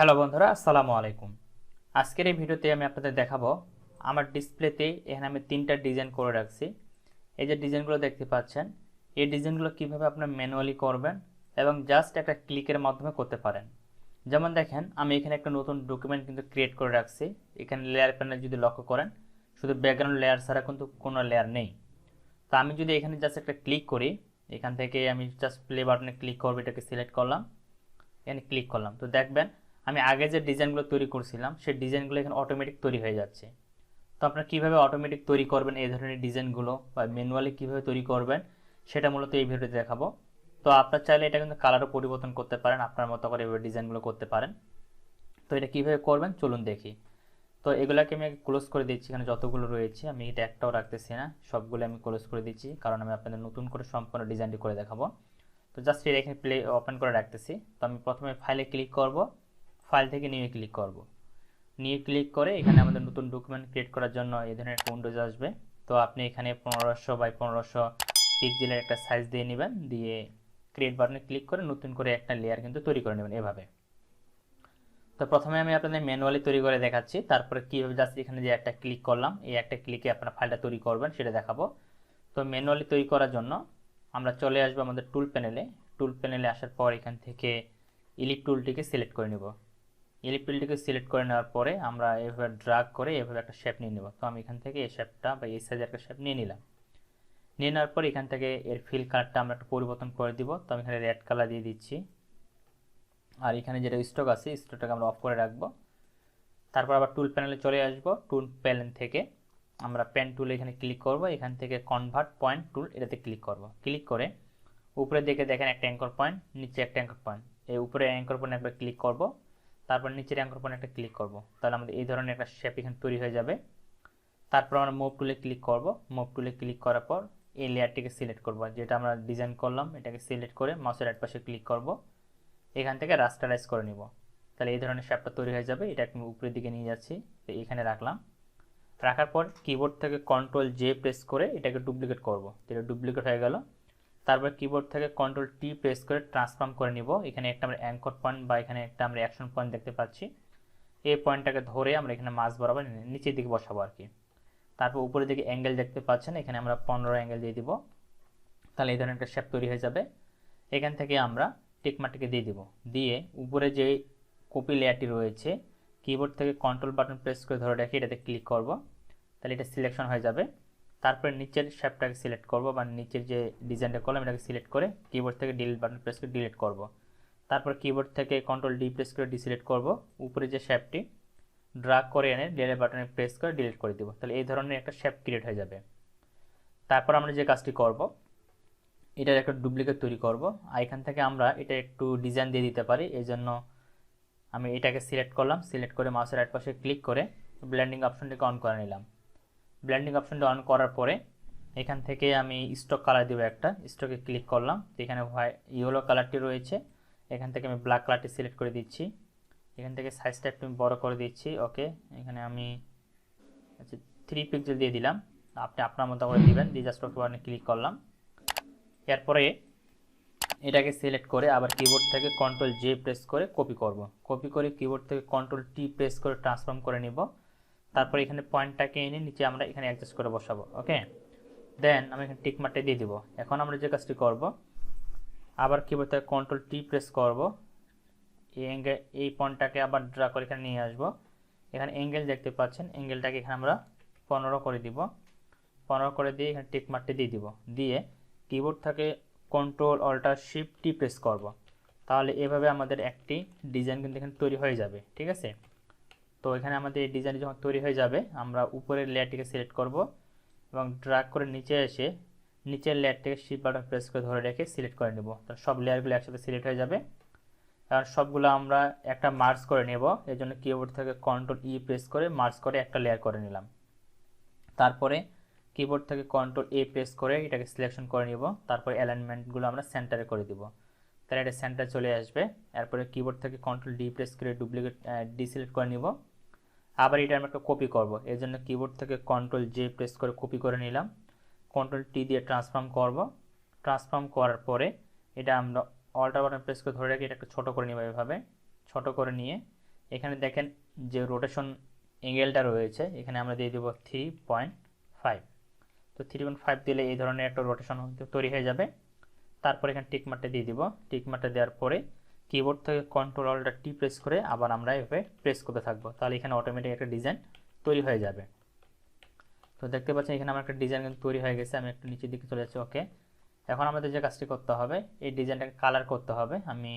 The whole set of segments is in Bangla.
হ্যালো বন্ধুরা, আসসালামু আলাইকুম। আজকের এই ভিডিওতে আমি আপনাদের দেখাবো আমার ডিসপ্লেতে এখানে আমি তিনটা ডিজাইন করে রাখছি। এই যে ডিজাইনগুলো দেখতে পাচ্ছেন, এই ডিজাইনগুলো কিভাবে আপনারা ম্যানুয়ালি করবেন এবং জাস্ট একটা ক্লিকের মাধ্যমে করতে পারেন। যেমন দেখেন, আমি এখানে একটা নতুন ডকুমেন্ট কিন্তু ক্রিয়েট করে রাখছি। এখানে লেয়ার প্যানেল যদি লক্ষ্য করেন, শুধু ব্যাকগ্রাউন্ড লেয়ার ছাড়া কিন্তু কোনো লেয়ার নেই। তো আমি যদি এখানে জাস্ট একটা ক্লিক করি, এখান থেকে আমি জাস্ট প্লে বাটনে ক্লিক করবো, এটাকে সিলেক্ট করলাম, এখানে ক্লিক করলাম, তো দেখবেন আমি আগে যে ডিজাইনগুলো তৈরি করছিলাম সেই ডিজাইনগুলো এখানে অটোমেটিক তৈরি হয়ে যাচ্ছে। তো আপনারা কীভাবে অটোমেটিক তৈরি করবেন এই ধরনের ডিজাইনগুলো বা ম্যানুয়ালি কীভাবে তৈরি করবেন সেটা মূলত এই ভিডিওতে দেখাবো। তো আপনার চাইলে এটা কিন্তু কালারও পরিবর্তন করতে পারেন, আপনার মতো করে এভাবে ডিজাইনগুলো করতে পারেন। তো এটা কীভাবে করবেন চলুন দেখি। তো এগুলাকে আমি ক্লোজ করে দিচ্ছি, এখানে যতগুলো রয়েছে আমি এটা একটাও রাখতেছি না, সবগুলো আমি ক্লোজ করে দিচ্ছি, কারণ আমি আপনাদের নতুন করে সম্পূর্ণ ডিজাইনটি করে দেখাবো। তো জাস্ট এটা এখানে প্লে ওপেন করে রাখতেছি। তো আমি প্রথমে ফাইলে ক্লিক করব, ফাইল থেকে নিয়ে ক্লিক করব, নিয়ে ক্লিক করে এখানে আমাদের নতুন ডকুমেন্ট ক্রিয়েট করার জন্য এই ধরনের একটা উইন্ডোজ আসবে। তো আপনি এখানে 1500 বাই 1500 পিক্সেলের একটা সাইজ দিয়ে নেবেন, দিয়ে ক্রিয়েট বাটনে ক্লিক করে নতুন করে একটা লেয়ার কিন্তু তৈরি করে নেবেন এভাবে। তো প্রথমে আমি আপনাদের ম্যানুয়ালি তৈরি করে দেখাচ্ছি, তারপরে কীভাবে জাস্ট এখানে যে একটা ক্লিক করলাম, এই একটা ক্লিকে আপনারা ফাইলটা তৈরি করবেন সেটা দেখাবো। তো ম্যানুয়ালি তৈরি করার জন্য আমরা চলে আসবো আমাদের টুল প্যানেলে। টুল প্যানেলে আসার পর এখান থেকে ইলিপ টুলটিকে সিলেক্ট করে নেব। ইলিপ টুলটিকে সিলেক্ট করে নেওয়ার পরে আমরা এভাবে ড্রাগ করে এভাবে একটা শেপ নিয়ে নেব। তো আমি এখান থেকে এই শেপটা বা এই সাইজের একটা শেপ নিয়ে নিলাম। নিয়ে নেওয়ার পর এখান থেকে এর ফিল কালারটা আমরা একটু পরিবর্তন করে দিব। তো আমি এখানে রেড কালার দিয়ে দিচ্ছি, আর এখানে যেটা স্টক আছে স্টকটাকে আমরা অফ করে রাখবো। তারপর আবার টুল প্যানেলে চলে আসব। টুল প্যানেল থেকে আমরা পেন টুলে এখানে ক্লিক করব, এখান থেকে কনভার্ট পয়েন্ট টুল এটাতে ক্লিক করব। ক্লিক করে উপরে দিকে দেখেন একটা অ্যাঙ্কর পয়েন্ট, নিচে একটা অ্যাঙ্কর পয়েন্ট, এই উপরে অ্যাঙ্কর পয়েন্ট একবার ক্লিক করব, তারপর নিচের অ্যাঙ্কর পয়েন্ট একটা ক্লিক করব, তাহলে আমাদের এই ধরনের একটা শেপ এখানে তৈরি হয়ে যাবে। তারপর আমরা মুভ টুলে ক্লিক করব, মুভ টুলে ক্লিক করার পর এই লেয়ারটিকে সিলেক্ট করব, যেটা আমরা ডিজাইন করলাম এটাকে সিলেক্ট করে মাউসের রাইট পাশে ক্লিক করব, এখান থেকে রাস্টারাইজ করে নিব। তাহলে এই ধরনের শেপটা তৈরি হয়ে যাবে। এটা আমি উপরের দিকে নিয়ে যাচ্ছি, তো এখানে রাখলাম। রাখার পর কিবোর্ড থেকে কন্ট্রোল জে প্রেস করে এটাকে ডুপ্লিকেট করব, এটা ডুপ্লিকেট হয়ে গেল। তারপর কিবোর্ড থেকে কন্ট্রোল টি প্রেস করে ট্রান্সফর্ম করে নিব। এখানে একটা আমরা অ্যাঙ্কর পয়েন্ট বা এখানে একটা আমরা অ্যাকশন পয়েন্ট দেখতে পাচ্ছি, এই পয়েন্টটাকে ধরে আমরা এখানে মাঝ বরাবর নিচের দিকে বসাবো আর কি। তারপর উপরের দিকে অ্যাঙ্গেল দেখতে পাচ্ছেন, এখানে আমরা 15 অ্যাঙ্গেল দিয়ে দিব, তাহলে এই ধরনের একটা শেপ তৈরি হয়ে যাবে। এখান থেকে আমরা টিকমার্কটিকে দিয়ে দিব, দিয়ে উপরে যে কপি লেয়ারটি রয়েছে কিবোর্ড থেকে কন্ট্রোল বাটন প্রেস করে ধরে রেখে এটাতে ক্লিক করব, তাহলে এটা সিলেকশন হয়ে যাবে। তারপরে নিচের শেপটাকে সিলেক্ট করব বা নিচের যে ডিজাইনটা করলাম এটাকে সিলেক্ট করে কিবোর্ড থেকে ডিলিট বাটন প্রেস করে ডিলিট করব। তারপর কিবোর্ড থেকে কন্ট্রোল ডি প্রেস করে ডিসিলেক্ট করব, উপরে যে শেপটি ড্রাগ করে এনে ডিলিট বাটনে প্রেস করে ডিলিট করে দিব, তাহলে এই ধরনের একটা শেপ ক্রিয়েট হয়ে যাবে। তারপর আমরা যে কাজটি করব, এটার একটা ডুপ্লিকেট তৈরি করব, আর এখান থেকে আমরা এটা একটু ডিজাইন দিয়ে দিতে পারি। এই জন্য আমি এটাকে সিলেক্ট করলাম, সিলেক্ট করে মাউসের রাইট পাশে ক্লিক করে ব্লেন্ডিং অপশনটাকে অন করে নিলাম। ব্লেন্ডিং অপশনটা অন করার পরে এখান থেকে আমি স্টক কালার দেবো একটা, স্টকে ক্লিক করলাম, এখানে ইয়েলো কালারটি রয়েছে, এখান থেকে আমি ব্ল্যাক কালারটি সিলেক্ট করে দিচ্ছি। এখান থেকে সাইজটা একটু বড় করে দিচ্ছি, ওকে। এখানে আমি 3 পিক্সেল দিয়ে দিলাম, আপনি আপনার মতো করে দিবেন, দিয়ে জাস্ট ওকে বাটনে ক্লিক করলাম। এরপরে এটাকে সিলেক্ট করে আবার কিবোর্ড থেকে কন্ট্রোল জে প্রেস করে কপি করব, কপি করে কিবোর্ড থেকে কন্ট্রোল টি প্রেস করে ট্রান্সফর্ম করে নিব। তারপর এখানে পয়েন্টটাকে এনে নিচে আমরা এখানে অ্যাডজাস্ট করে বসাবো, ওকে। দেন আমি এখানে টিক মার্কটা দিয়ে দিব। এখন আমরা যে কাজটি করব, আবার কিবোর্ড থেকে কন্ট্রোল টি প্রেস করব, এই পয়েন্টটাকে আবার ড্রা করে এখানে নিয়ে আসব। এখানে অ্যাঙ্গেল দেখতে পাচ্ছেন, অ্যাঙ্গেলটাকে এখানে আমরা 15 করে দিব, 15 করে দিয়ে এখানে টিক মার্কটি দিয়ে দিব, দিয়ে কিবোর্ড থেকে control alter shift T press করব, তাহলে এভাবে আমাদের একটি ডিজাইন কিন্তু এখানে তৈরি হয়ে যাবে, ঠিক আছে। তো এখানে আমাদের এই ডিজাইন যখন তৈরি হয়ে যাবে, আমরা উপরের লেয়ারটিকে সিলেক্ট করব এবং ড্র্যাগ করে নিচে এসে নিচের লেয়ারটিকে শিফট বাটন প্রেস করে ধরে রেখে সিলেক্ট করে নেব, তাহলে সব লেয়ারগুলো একসাথে সিলেক্ট হয়ে যাবে। কারণ সবগুলো আমরা একটা মার্জ করে নেব, এই জন্য কিবোর্ড থেকে কন্ট্রোল ই প্রেস করে মার্জ করে একটা লেয়ার করে নিলাম। তারপরে কিবোর্ড থেকে কন্ট্রোল এ প্রেস করে এটাকে সিলেকশন করে নিব, তারপরে অ্যালাইনমেন্টগুলো আমরা সেন্টারে করে দিব, তাহলে এটা সেন্টারে চলে আসবে। এরপরে কিবোর্ড থেকে কন্ট্রোল ডি প্রেস করে ডুপ্লিকেট ডিসিলেক্ট করে নিব। আবার এটা আমরা একটা কপি করব, এর জন্য কিবোর্ড থেকে কন্ট্রোল জে প্রেস করে কপি করে নিলাম, কন্ট্রোল টি দিয়ে ট্রান্সফর্ম করব। ট্রান্সফর্ম করার পরে এটা আমরা অল্টার বাটন প্রেস করে ধরে রেখে এটা একটু ছোটো করে নিব, এভাবে ছোটো করে নিয়ে এখানে দেখেন যে রোটেশন অ্যাঙ্গেলটা রয়েছে, এখানে আমরা দিয়ে দেবো 3.5। তো 3.5 দিলে এই ধরনের একটা রোটেশন তৈরি হয়ে যাবে। তারপর এখানে টিক মার্কটা দিয়ে দিব। টিক মার্কটা দেওয়ার পরে কিবোর্ড থেকে কন্ট্রোল অল্টার টি প্রেস করে আবার আমরা এভাবে প্রেস করতে থাকবো, তাহলে এখানে অটোমেটিক একটা ডিজাইন তৈরি হয়ে যাবে। তো দেখতে পাচ্ছেন এখানে আমার একটা ডিজাইন কিন্তু তৈরি হয়ে গেছে। আমি একটু নিচের দিকে চলে যাচ্ছি। ওকে, এখন আমাদের যে কাজটি করতে হবে, এই ডিজাইনটাকে কালার করতে হবে। আমি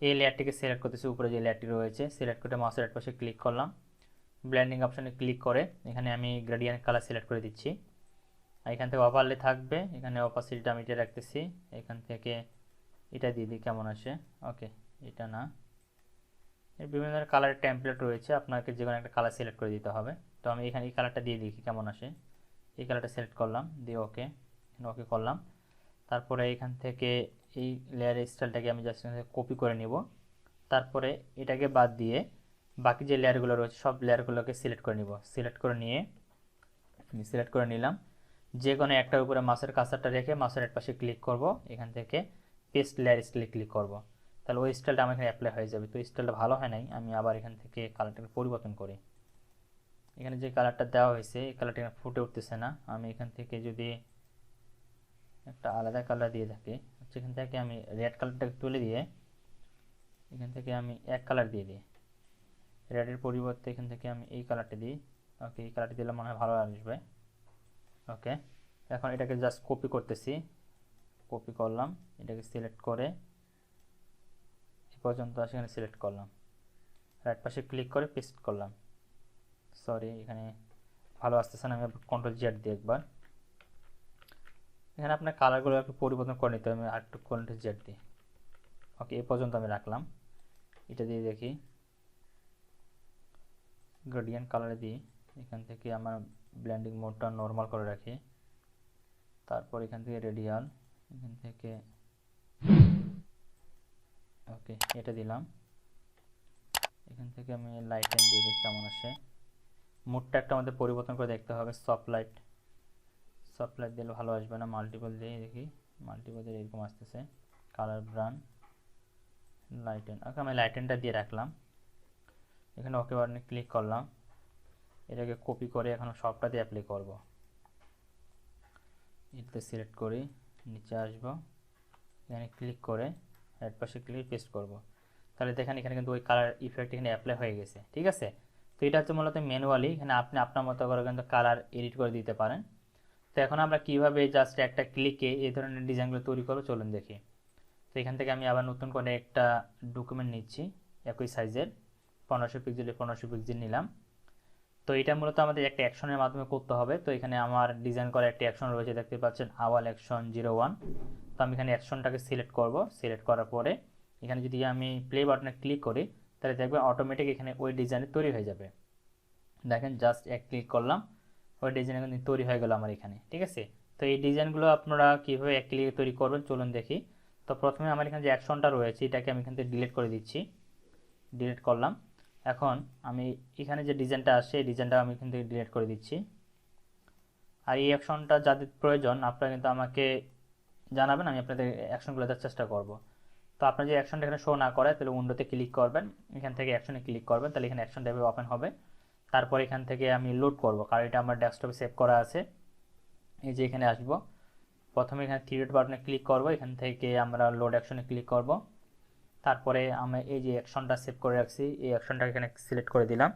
এই লেয়ারটিকে সিলেক্ট করতেছি, উপরে যে লেয়ারটি রয়েছে সিলেক্ট করে মাউসের রাইট পাশে ক্লিক করলাম, ব্লেন্ডিং অপশনে ক্লিক করে এখানে আমি গ্রেডিয়েন্ট কালার সিলেক্ট করে দিচ্ছি। এখান থেকে ওভারলে থাকবে, এখানে অপাসিটিটা আমি এটা রাখতেছি, এখান থেকে এটা দিয়ে দিই কেমন আসে। ওকে, এটা না, এর বিভিন্ন ধরনের কালারের টেমপ্লেট রয়েছে, আপনাকে যে কোনো একটা কালার সিলেক্ট করে দিতে হবে। তো আমি এখানে এই কালারটা দিয়ে দেখি কেমন আসে। এই কালারটা সিলেক্ট করলাম, দিয়ে ওকে, ওকে করলাম। তারপরে এখান থেকে এই লেয়ারের স্টাইলটাকে আমি জাস্ট কপি করে নিব। তারপরে এটাকে বাদ দিয়ে বাকি যে লেয়ারগুলো রয়েছে সব লেয়ারগুলোকে সিলেক্ট করে নিব। সিলেক্ট করে নিয়ে আমি সিলেক্ট করে নিলাম, যে কোনো একটার উপরে মাউসের কার্সারটা রেখে মাউসের এক পাশে ক্লিক করব, এখান থেকে পেস্ট লেয়ার স্টাইলে ক্লিক করব, তাহলে ওই স্টাইলটা আমার এখানে অ্যাপ্লাই হয়ে যাবে। তো স্টাইলটা ভালো হয় নাই, আমি আবার এখান থেকে কালারটাকে পরিবর্তন করি। এখানে যে কালারটা দেওয়া হয়েছে এই কালারটা এখানে ফুটে উঠতেছে না, আমি এখান থেকে যদি একটা আলাদা কালার দিয়ে থাকি, সেখান থেকে আমি রেড কালারটাকে তুলে দিয়ে এখান থেকে আমি এক কালার দিয়ে দিই, রেডের পরিবর্তে এখান থেকে আমি এই কালারটা দিই। ওকে, এই কালারটা দিলে মনে হয় ভালো আসবে। ওকে, এখন এটাকে জাস্ট কপি করতেছি, কপি করলাম, এটাকে সিলেক্ট করে এই পর্যন্ত সেখানে সিলেক্ট করলাম, রাইট পাশে ক্লিক করে পেস্ট করলাম। সরি, এখানে ভালো আসতেছে না, আমি কন্ট্রোল জেড দিই একবার। এখানে আপনার কালারগুলো একটু পরিবর্তন করে নিতে হবে, আমি আরেকটু কন্ট্রোল জেড দিই। ওকে, এই পর্যন্ত আমি রাখলাম। এটা দিয়ে দেখি, গ্রেডিয়েন্ট কালারে দিই, এখান থেকে আমার ব্লেন্ডিং মোডটা নর্মাল করে রাখি। তারপর এখান থেকে রেডিয়াল, এখান থেকে ওকে এটা দিলাম, এখান থেকে আমি লাইটেন দিয়ে দেখি কেমন আসে। মুডটা একটা আমাদের পরিবর্তন করে দেখতে হবে, সফট লাইট দিলে ভালো আসবে না, মাল্টিপল দিয়ে দেখি, মাল্টিপল দিয়ে এরকম আসতেছে। কালার ব্রাউন লাইটেন, ওকে আমি লাইটেনটা দিয়ে রাখলাম। এখানে ওকে বাটনে ক্লিক করলাম, এটাকে কপি করে এখন সবটাতে অ্যাপ্লাই করব। এটাতে সিলেক্ট করি, নিচে আসবো, এখানে ক্লিক করে রাইট পাশে ক্লিক পেস্ট করব, তাহলে দেখেন এখানে কিন্তু ওই কালার ইফেক্ট এখানে অ্যাপ্লাই হয়ে গেছে। ঠিক আছে, তো এটা হচ্ছে মূলত ম্যানুয়ালি, এখানে আপনি আপনার মতো করে কিন্তু কালার এডিট করে দিতে পারেন। তো এখন আমরা কিভাবে জাস্ট একটা ক্লিকে এই ধরনের ডিজাইনগুলো তৈরি করবো চলুন দেখি। তো এখান থেকে আমি আবার নতুন করে একটা ডকুমেন্ট নিচ্ছি, একই সাইজের 1500 পিক্সেল 1500 পিক্সেল নিলাম। তো এটা মূলত আমাদের একটা অ্যাকশনের মাধ্যমে করতে হবে। তো এখানে আমার ডিজাইন করা একটা অ্যাকশন রয়েছে, দেখতে পাচ্ছেন আওয়াল অ্যাকশন 01। তো আমি এখানে অ্যাকশনটাকে সিলেক্ট করব, সিলেক্ট করার পরে এখানে যদি আমি প্লে বাটনে ক্লিক করি তাহলে দেখবেন অটোমেটিক এখানে ওই ডিজাইনে তৈরি হয়ে যাবে। দেখেন জাস্ট এক ক্লিক করলাম, ওই ডিজাইন কিন্তু তৈরি হয়ে গেল আমার এখানে। ঠিক আছে, তো এই ডিজাইনগুলো আপনারা কীভাবে এক ক্লিকে তৈরি করবেন চলুন দেখি। তো প্রথমে আমার এখানে যে অ্যাকশনটা রয়েছে এটাকে আমি এখান থেকে ডিলিট করে দিচ্ছি, ডিলিট করলাম। এখন আমি এখানে যে ডিজাইনটা আসছে এই ডিজাইনটা আমি এখান থেকে ডিলিট করে দিচ্ছি। আর এই অ্যাকশনটা যাদের প্রয়োজন আপনারা কিন্তু আমাকে জানাবেন, আমি আপনাদের অ্যাকশনগুলো দেওয়ার চেষ্টা করব। তো আপনার যে অ্যাকশনটা এখানে শো না করে তাহলে উইন্ডোতে ক্লিক করবেন, এখান থেকে অ্যাকশনে ক্লিক করবেন, তাহলে এখানে অ্যাকশন ট্যাবে ওপেন হবে। তারপর এখান থেকে আমি লোড করব, কারণ এটা আমার ডেস্কটপে সেভ করা আছে। এই যে এখানে আসব, প্রথমে এখানে থ্রি ডট বাটনে ক্লিক করব, এখান থেকে আমরা লোড অ্যাকশনে ক্লিক করব। তারপরে আমি এই যে অ্যাকশনটা সেভ করে রাখছি এই অ্যাকশনটা এখানে সিলেক্ট করে দিলাম,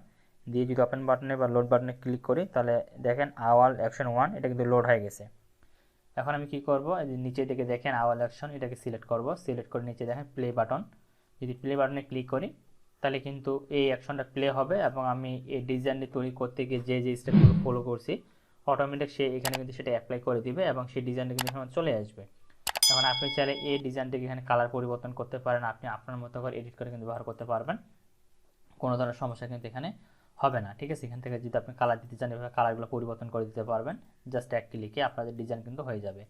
দিয়ে যদি ওপেন বাটনে বা লোড বাটনে ক্লিক করি তাহলে দেখেন আওয়াল অ্যাকশন 1 এটা কিন্তু লোড হয়ে গেছে। এখন আমি কি করব, এই যে নিচে দিকে দেখেন আওয়াল অ্যাকশন, এটাকে সিলেক্ট করব, সিলেক্ট করে নিচে দেখেন প্লে বাটন, যদি প্লে বাটনে ক্লিক করি তাহলে কিন্তু এই অ্যাকশনটা প্লে হবে এবং আমি এই ডিজাইনটি তৈরি করতে গিয়ে যে যে স্টেপগুলো ফলো করছি অটোমেটিক সে এখানে কিন্তু সেটা অ্যাপ্লাই করে দিবে এবং সেই ডিজাইনটা কিন্তু এখানে চলে আসবে। এখন আপনি চাইলে এই ডিজাইনটিকে এখানে কালার পরিবর্তন করতে পারেন, আপনি আপনার মতো করে এডিট করে কিন্তু ব্যবহার করতে পারবেন, কোনো ধরনের সমস্যা কিন্তু এখানে হবে না। ঠিক আছে, এখান থেকে যদি আপনি কালার দিতে চান এভাবে কালারগুলো পরিবর্তন করে দিতে পারবেন, জাস্ট এক ক্লিকে আপনাদের ডিজাইন কিন্তু হয়ে যাবে।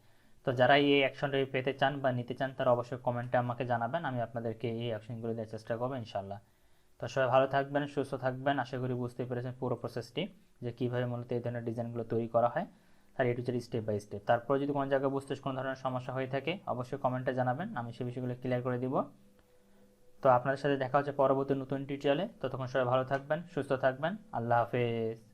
তো যারা এই অ্যাকশনটা পেতে চান বা নিতে চান তারা অবশ্যই কমেন্টে আমাকে জানাবেন, আমি আপনাদেরকে এই অ্যাকশনগুলো দেওয়ার চেষ্টা করবো ইনশাল্লাহ। তো সবাই ভালো থাকবেন, সুস্থ থাকবেন, আশা করি বুঝতে পেরেছেন পুরো প্রসেসটি যে কীভাবে মূলত এই ধরনের ডিজাইনগুলো তৈরি করা হয় আর A to Z step by step. তারপর যদি কোনো জায়গায় বুঝতে কোনো ধরনের সমস্যা হয়ে থাকে অবশ্যই কমেন্টে জানাবেন, আমি সেই বিষয়গুলো ক্লিয়ার করে দিব। তো আপনাদের সাথে দেখা হচ্ছে পরবর্তী নতুন টিউটোরিয়ালে। ততক্ষণ সবাই ভালো থাকবেন, সুস্থ থাকবেন। আল্লাহ হাফেজ।